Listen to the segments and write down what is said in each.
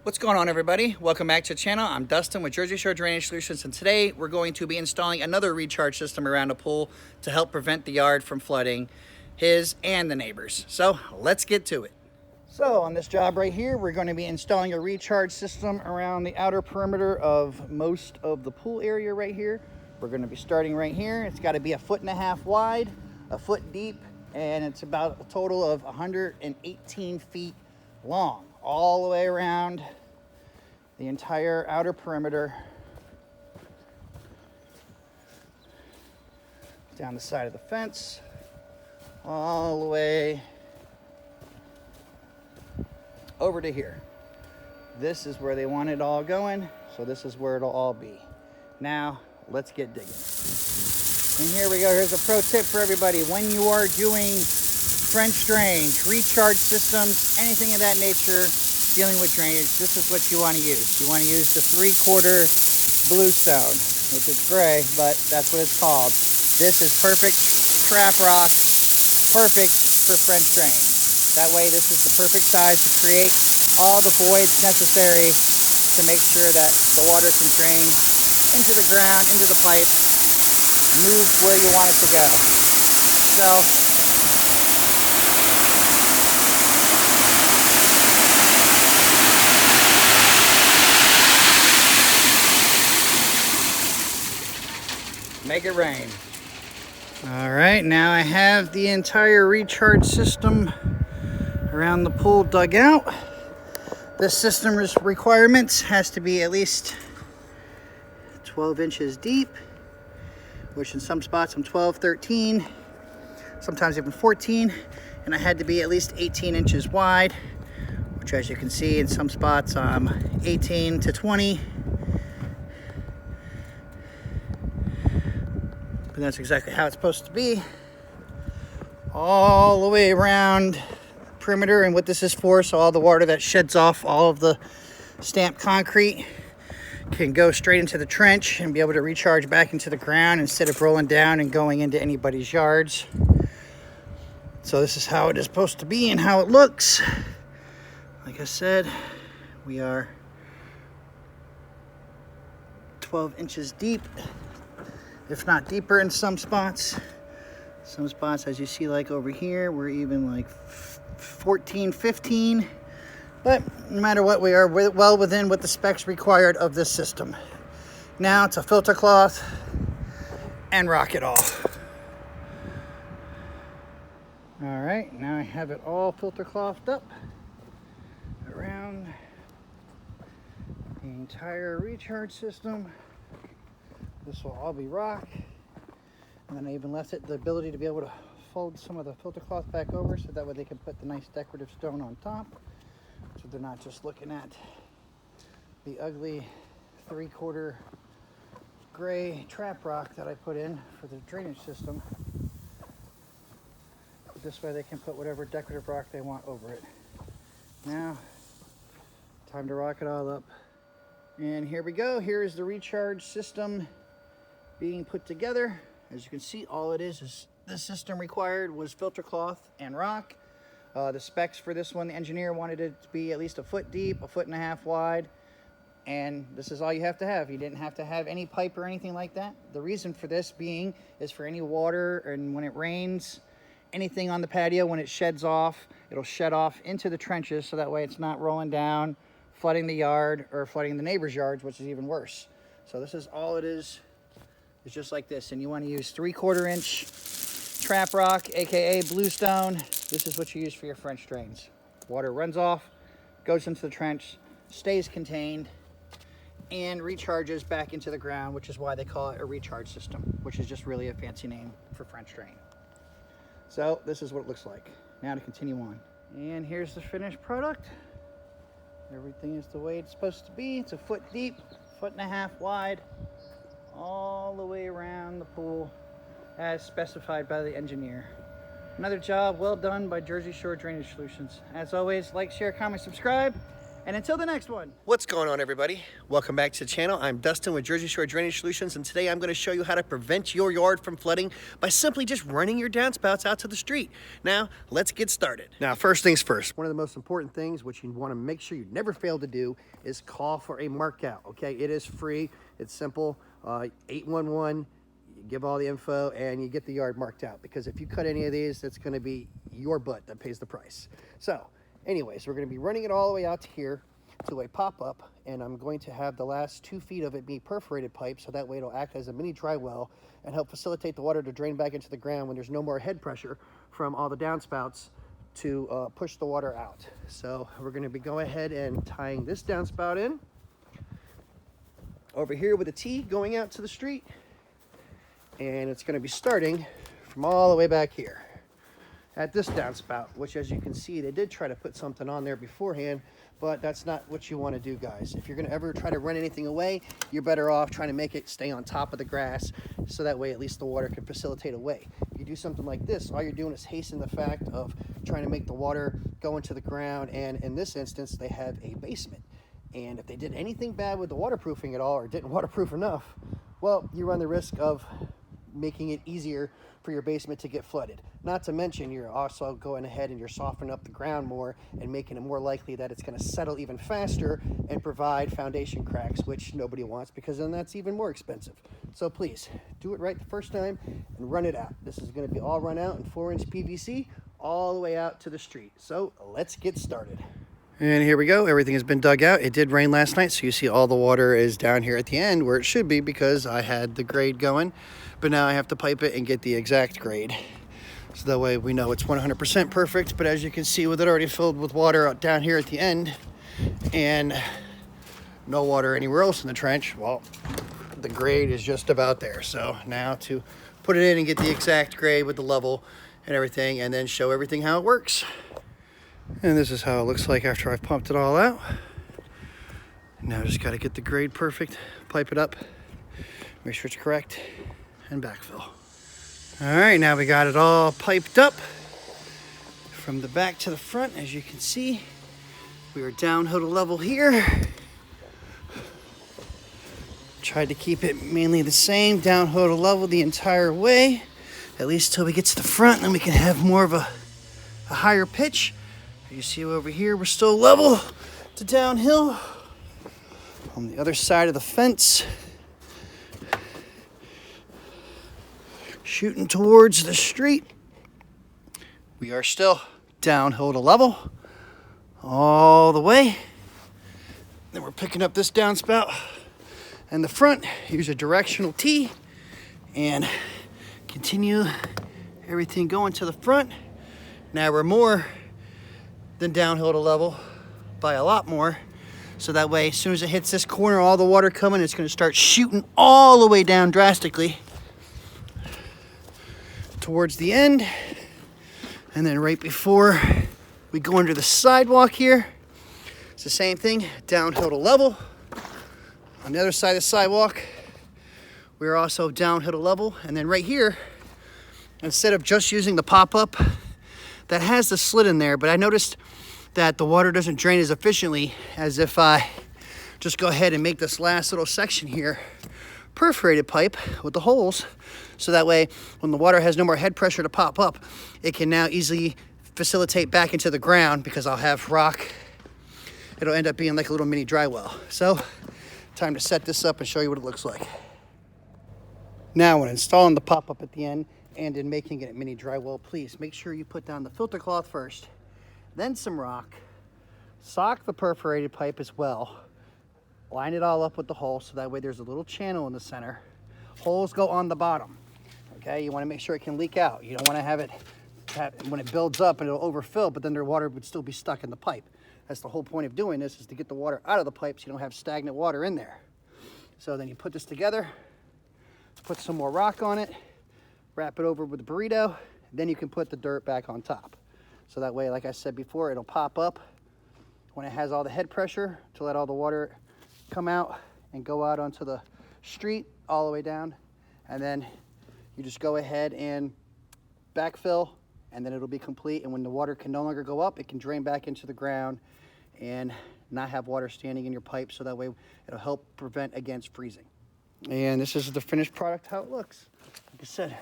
What's going on, everybody? Welcome back to the channel. I'm Dustin with Jersey Shore Drainage Solutions, and today we're going to be installing another recharge system around the pool to help prevent the yard from flooding, his and the neighbors. So let's get to it. So on this job right here, we're going to be installing a recharge system around the outer perimeter of most of the pool area right here. We're going to be starting right here. It's got to be 1.5 feet wide, a foot deep, and it's about a total of 118 feet long, all the way around the entire outer perimeter, down the side of the fence, all the way over to here. This is where they want it all going, so this is where it'll all be. Now, let's get digging. And here we go. Here's a pro tip for everybody. When you are doing French drains, recharge systems, anything of that nature, dealing with drainage, this is what you want to use. You want to use the 3/4 bluestone, which is gray, but that's what it's called. This is perfect trap rock, perfect for French drains. That way, this is the perfect size to create all the voids necessary to make sure that the water can drain into the ground, into the pipe, move where you want it to go. So, make it rain. All right, now I have the entire recharge system around the pool dug out. This system's requirements has to be at least 12 inches deep, which in some spots I'm 12, 13, sometimes even 14, and I had to be at least 18 inches wide, which, as you can see, in some spots I'm 18 to 20. And that's exactly how it's supposed to be, all the way around perimeter. And what this is for, so all the water that sheds off all of the stamped concrete can go straight into the trench and be able to recharge back into the ground instead of rolling down and going into anybody's yards. So this is how it is supposed to be and how it looks. Like I said, we are 12 inches deep, if not deeper in some spots. Some spots, as you see, like over here, we're even like 14, 15. But no matter what, we are well within what the specs required of this system. Now to filter cloth and rock it all. All right, now I have it all filter clothed up around the entire recharge system. This will all be rock, and then I even left it the ability to be able to fold some of the filter cloth back over so that way they can put the nice decorative stone on top, so they're not just looking at the ugly 3/4 gray trap rock that I put in for the drainage system. But this way they can put whatever decorative rock they want over it. Now, time to rock it all up. And here we go. Here is the recharge system being put together. As you can see, all it is this system required was filter cloth and rock. The specs for this one, the engineer wanted it to be at least a foot deep, 1.5 feet wide, and this is all you have to have. You didn't have to have any pipe or anything like that. The reason for this being is for any water, and when it rains, anything on the patio, when it sheds off, it'll shed off into the trenches, so that way it's not rolling down, flooding the yard, or flooding the neighbor's yards, which is even worse. So this is all it is. It's just like this, and you want to use 3/4 inch trap rock, aka bluestone. This is what you use for your French drains. Water runs off, goes into the trench, stays contained, and recharges back into the ground, which is why they call it a recharge system, which is just really a fancy name for French drain. So this is what it looks like. Now to continue on. And here's the finished product. Everything is the way it's supposed to be. It's a foot deep, 1.5 feet wide, all the way around the pool as specified by the engineer. Another job well done by Jersey Shore Drainage Solutions. As always, like, share, comment, subscribe, And until the next one. What's going on, everybody? Welcome back to the channel. I'm Dustin with Jersey Shore Drainage Solutions, and today I'm going to show you how to prevent your yard from flooding by simply just running your downspouts out to the street. Now, let's get started. Now, first things first. One of the most important things, which you want to make sure you never fail to do, is call for a mark out, okay? It is free. It's simple. 811. You give all the info, and you get the yard marked out, because if you cut any of these, it's going to be your butt that pays the price. So, anyways, we're going to be running it all the way out to here to a pop-up, and I'm going to have the last 2 feet of it be perforated pipe, so that way it'll act as a mini dry well and help facilitate the water to drain back into the ground when there's no more head pressure from all the downspouts to push the water out. So we're going to be going ahead and tying this downspout in over here with a T going out to the street, and it's going to be starting from all the way back here at this downspout, which, as you can see, they did try to put something on there beforehand, but that's not what you want to do, guys. If you're going to ever try to run anything away, you're better off trying to make it stay on top of the grass, so that way at least the water can facilitate away. If you do something like this, all you're doing is hasten the fact of trying to make the water go into the ground, and in this instance, they have a basement. And if they did anything bad with the waterproofing at all, or didn't waterproof enough, well, you run the risk of making it easier for your basement to get flooded. Not to mention, you're also going ahead and you're softening up the ground more and making it more likely that it's going to settle even faster and provide foundation cracks, which nobody wants, because then that's even more expensive. So please do it right the first time and run it out. This is going to be all run out in 4-inch PVC all the way out to the street. So let's get started. And here we go. Everything has been dug out. It did rain last night, so you see all the water is down here at the end where it should be, because I had the grade going. But now I have to pipe it and get the exact grade, so that way we know it's 100% perfect. But as you can see, with it already filled with water out down here at the end and no water anywhere else in the trench, well, the grade is just about there. So now to put it in and get the exact grade with the level and everything, and then show everything how it works. And this is how it looks like after I've pumped it all out. Now I just got to get the grade perfect, pipe it up, make sure it's correct, and backfill. All right, now we got it all piped up from the back to the front. As you can see, we are downhill to level here. Tried to keep it mainly the same, downhill to level the entire way, at least till we get to the front, and then we can have more of a higher pitch. You see over here, we're still level to downhill. On the other side of the fence, shooting towards the street, we are still downhill to level all the way. Then we're picking up this downspout and the front, use a directional T, and continue everything going to the front. Now we're more than downhill to level by a lot more, so that way as soon as it hits this corner, all the water coming, it's going to start shooting all the way down drastically towards the end. And then right before we go under the sidewalk here, it's the same thing, downhill to level. On the other side of the sidewalk, we're also downhill to level. And then right here, instead of just using the pop-up that has the slit in there, but I noticed that the water doesn't drain as efficiently as if I just go ahead and make this last little section here perforated pipe with the holes, so that way when the water has no more head pressure to pop up, it can now easily facilitate back into the ground, because I'll have rock. It'll end up being like a little mini dry well. So time to set this up and show you what it looks like. Now, when installing the pop-up at the end and in making it a mini dry well, please make sure you put down the filter cloth first, then some rock, sock the perforated pipe as well, line it all up with the hole, so that way there's a little channel in the center. Holes go on the bottom, okay? You want to make sure it can leak out. You don't want to have it when it builds up and it'll overfill, but then the water would still be stuck in the pipe. That's the whole point of doing this, is to get the water out of the pipe so you don't have stagnant water in there. So then you put this together, put some more rock on it, wrap it over with a burrito, then you can put the dirt back on top. So that way, like I said before, it'll pop up when it has all the head pressure to let all the water come out and go out onto the street all the way down. And then you just go ahead and backfill, and then it'll be complete. And when the water can no longer go up, it can drain back into the ground, and not have water standing in your pipe, so that way it'll help prevent against freezing. And this is the finished product, how it looks. Like I said,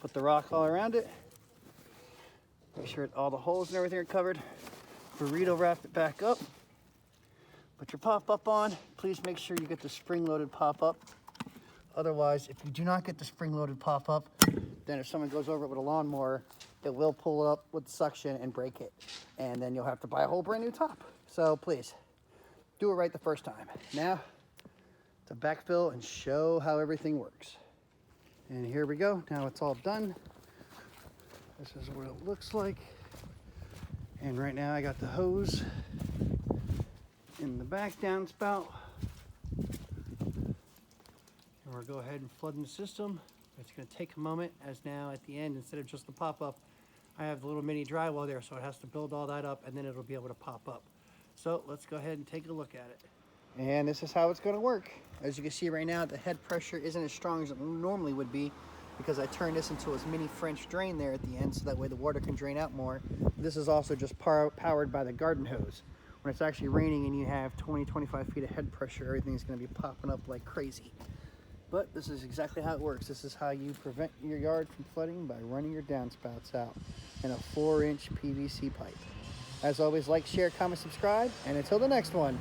put the rock all around it. Make sure all the holes and everything are covered. Burrito wrap it back up. Put your pop-up on. Please make sure you get the spring-loaded pop-up. Otherwise, if you do not get the spring-loaded pop-up, then if someone goes over it with a lawnmower, it will pull it up with suction and break it. And then you'll have to buy a whole brand new top. So please, do it right the first time. Now, to backfill and show how everything works. And here we go. Now it's all done. This is what it looks like. And right now I got the hose in the back downspout. And we'll go ahead and flood in the system. It's going to take a moment, as now at the end, instead of just the pop-up, I have the little mini drywall there, so it has to build all that up and then it'll be able to pop up. So let's go ahead and take a look at it. And this is how it's going to work. As you can see right now, the head pressure isn't as strong as it normally would be, because I turned this into a mini French drain there at the end, so that way the water can drain out more. This is also just powered by the garden hose. When it's actually raining and you have 20-25 feet of head pressure, everything's going to be popping up like crazy. But this is exactly how it works. This is how you prevent your yard from flooding, by running your downspouts out in a 4-inch PVC pipe. As always, like, share, comment, subscribe, and until the next one.